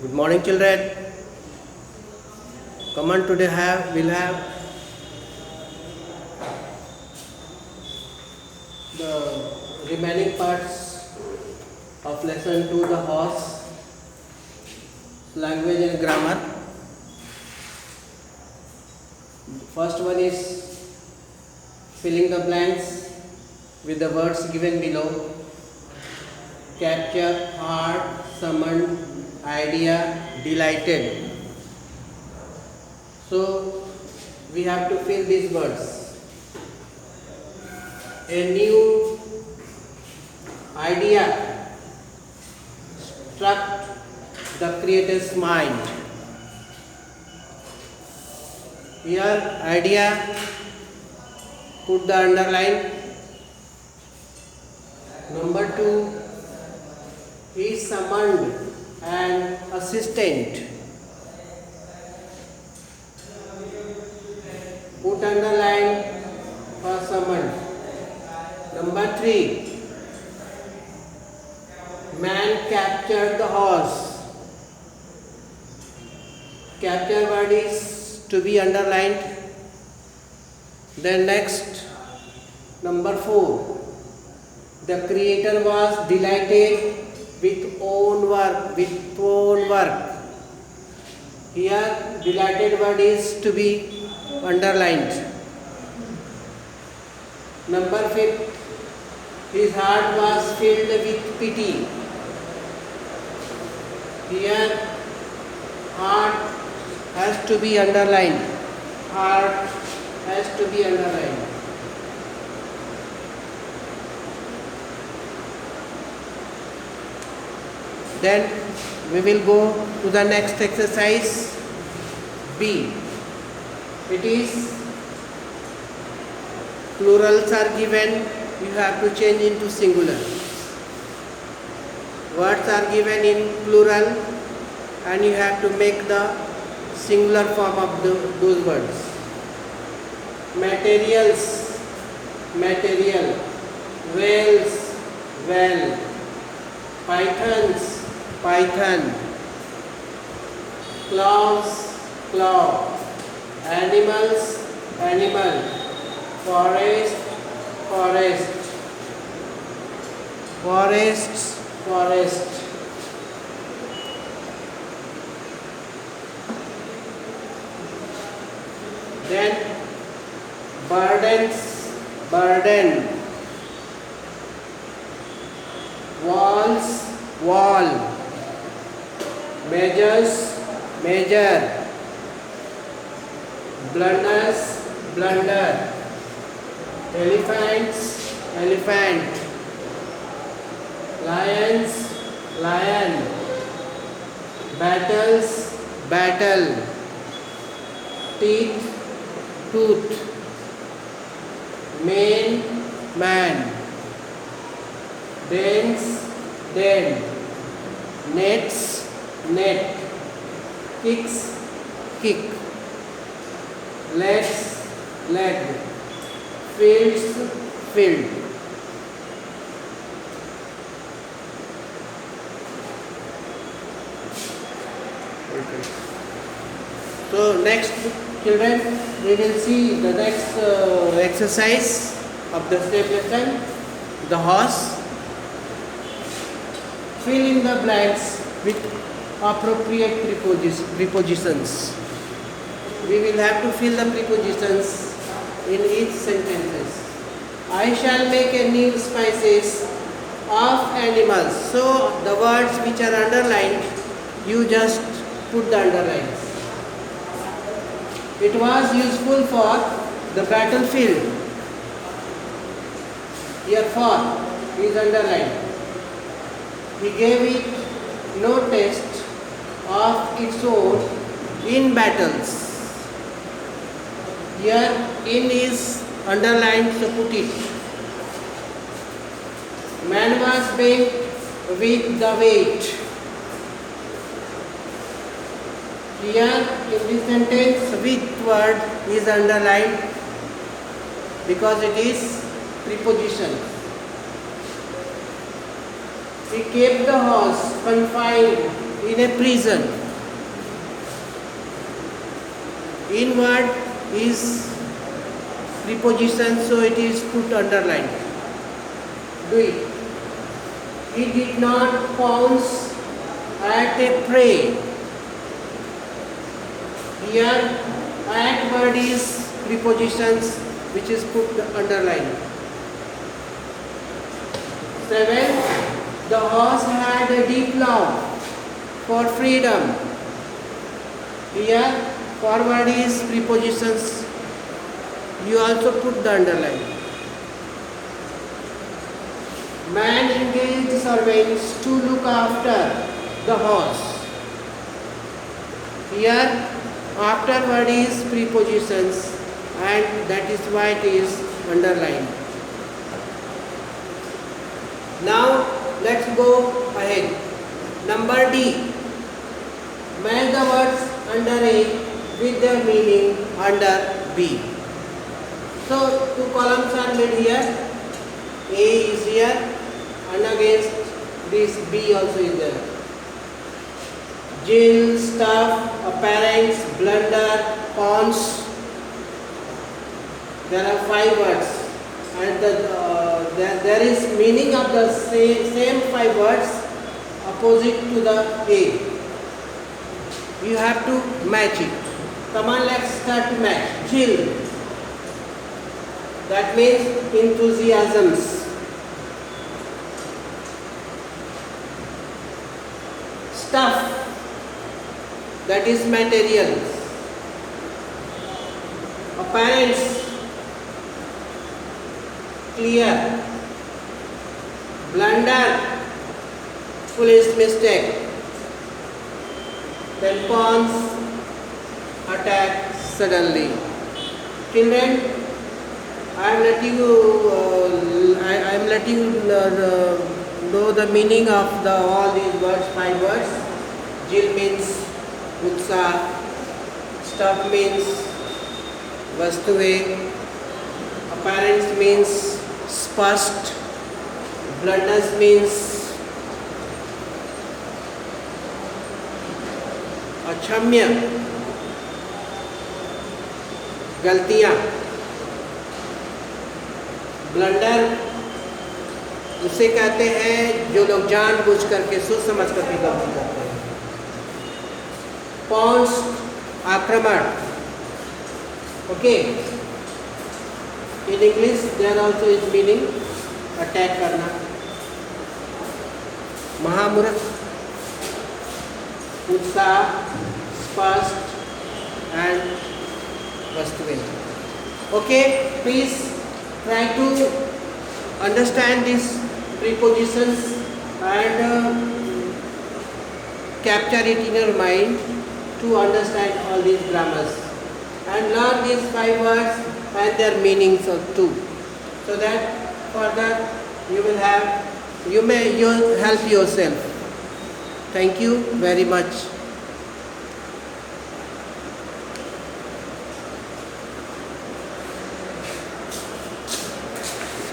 Good morning, children. Come on, today we'll have the remaining parts of lesson 2, the horse, language and grammar. First one is filling the blanks with the words given below. Capture, heart, summoned, idea, delighted. So we have to fill these words. A new idea struck the creator's mind. Here idea, put the underline. Number 2, he summoned an assistant. Put underline for summoned. Number 3, man captured the horse. Capture word is to be underlined. Then next, number 4, the creator was delighted with own work. Here delighted word is to be underlined. Number 5, his heart was filled with pity. Here heart has to be underlined. Heart has to be underlined. Then we will go to the next exercise, B. It is plurals are given, you have to change into singular. Words are given in plural and you have to make the singular form of those words. Materials, material. Whales, well. Pythons, python. Claws, claw. Animals, animal. Forest, forest. Forests, forest. Then burdens, burden. Walls, wall. Measures, measure. Blunders, blunder. Elephants, elephant. Lions, lion. Battles, battle. Teeth, tooth. Man, man. Dens, den. Nets, net. Kicks, kick. Legs, leg. Fields, field. So next, children, we will see the next exercise of the same lesson, the horse. Fill in the blanks with appropriate prepositions. We will have to fill the prepositions in each sentences. I shall make a new species of animals. So the words which are underlined, you just put the underlines. It was useful for the battlefield. Here for is underlined. He gave it no test of its own in battles. Here in is underlined, so put it. Man was bent with the weight. Here in this sentence, with word is underlined because it is preposition. He kept the horse confined in a prison. In word is preposition, so it is put underlined. Do it. He did not pounce at a prey. Here, at word is prepositions which is put underlined. 7. The horse had a deep love for freedom. Here, forward is prepositions. You also put the underline. Man engaged servants to look after the horse. Here, afterward is prepositions, and that is why it is underlined. Now, let's go ahead. Number D. Match the words under A with their meaning under B. So, two columns are made here. A is here, and against this B also is there. Jill, stuff, appearance, blunder, pawns. There are 5 words, and there is meaning of the same 5 words opposite to the A. You have to match it. Come on, let's start to match. Jill. That means enthusiasms. Stuff. That is materials. Appearance. Clear. Blunder. Foolish mistake. Then pawns. Attack suddenly. Children, I am letting you know the meaning of all these words, 5 words. Jill means utsa, stuff means vastuve, appearance means spast, blunders means achamya, गलतियाँ. Blunder उसे कहते हैं जो लोग जानबूझ करके सोच समझ करके गलती करते हैं. पॉन्स आक्रमण. Okay. In English there also is meaning attack करना. महामूर्ख, उत्साह, स्पष्ट एंड वस्तुएं. Okay, please try to understand these prepositions and capture it in your mind to understand all these grammars, and learn these 5 words and their meanings too, so that further you may help yourself. Thank you very much.